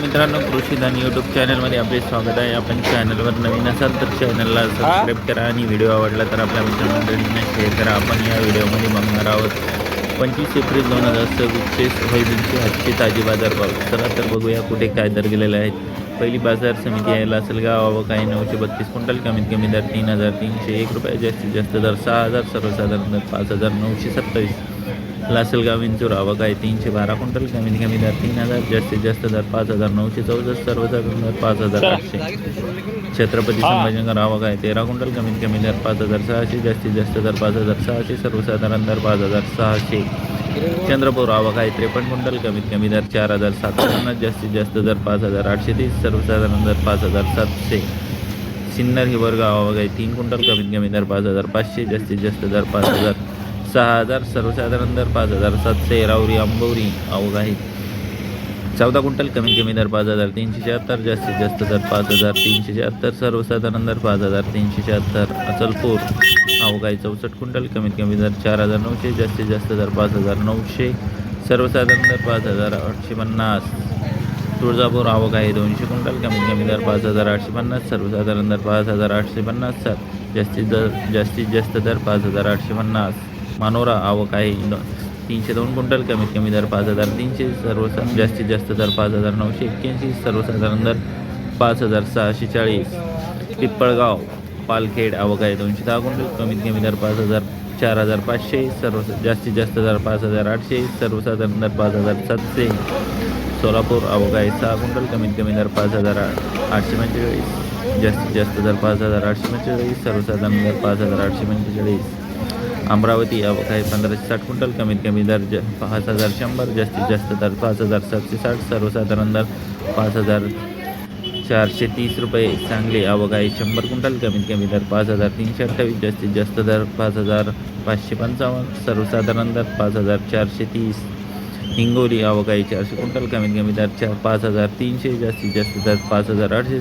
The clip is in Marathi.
मित्रांनो, कृषीधन यूट्यूब चॅनलमध्ये आपले स्वागत आहे. आपण चॅनलवर नवीन असाल तर चॅनलला सबस्क्राईब करा आणि व्हिडिओ आवडला तर आपल्या मित्रमंडळींना शेअर करा. आपण या व्हिडिओमध्ये बघणार आहोत 25 एप्रिल 2026 सोयाबीनची आजची ताजी बाजारभाव. चला तर बघूया कुठे काय दर गेलेले आहेत. पहिली बाजार समिती आहे लासलगाव. आवक आहे 932 क्विंटल. कमीत कमी दर 3,301 रुपये. जास्तीत जास्त दर 6,000. सर्वसाधारण दर 5,927. लासलगाव विंचूर. आवक आहे 312 क्विंटल. कमीत कमी दर 3,000. जास्तीत जास्त दर 5,914. सर्वसाधारण दर 5,800. छत्रपती संभाजीनगर. आवक आहे 13 क्विंटल. कमीत कमी दर 5,600. जास्तीत जास्त दर 5,600. सर्वसाधारण दर 5,600. चंद्रपूर. आवक आहे 53 क्विंटल. कमीत कमी दर 4,750. जास्तीत जास्त दर 5,830. सर्वसाधारण दर 5,700. सिन्नर हिवरगाव. आवक आहे 3 क्विंटल. कमीत कमी दर 5,500. जास्तीत जास्त दर 5,000. सर्वसाधारण दर 5,700. राऊरी अंबोरी. आवक आहे 14 क्विंटल. कमीत कमी दर 5,376. जास्तीत जास्त दर 5,376. सर्वसाधारण दर 5,376. अचलपूर. आवक आहे 64 क्विंटल. कमीत कमी दर 4,900. जास्तीत जास्त दर 5,900. सर्वसाधारण दर 5,850. तुळजापूर. आवक आहे 200 क्विंटल. कमीत कमी दर 5,850. सर्वसाधारण दर 5,850. जास्तीत जास्त दर 5,850. मानोरा. आवक आहे 302 क्विंटल. कमीत कमी दर 5,300. जास्तीत जास्त दर 5,981. सर्वसाधारण दर 5,640. पिप्पळगाव. पालखेड. आवक आहे 210 क्विंटल. कमीत कमी दर 4,500. जास्तीत जास्त दर 5,800. सर्वसाधारण दर 5,700. सोलापूर. आवक आहे 6 क्विंटल. कमीत कमी दर 5,845. जास्तीत जास्त दर 5,845. सर्वसाधारण दर 5,845. अमरावती. आवक आहे 1,560 क्विंटल. कमीत कमी दर 5,100. जास्तीत जास्त दर 5,760. सर्वसाधारण दर 5,430 रुपये. सांगली. आवक आहे 100 क्विंटल. कमीत कमी दर 5,328. जास्तीत जास्त दर 5,555. सर्वसाधारण दर 5,430. हिंगोली. आवक आहे 400 क्विंटल. कमीत कमी दर 5,300. जास्तीत जास्त दर 5,800.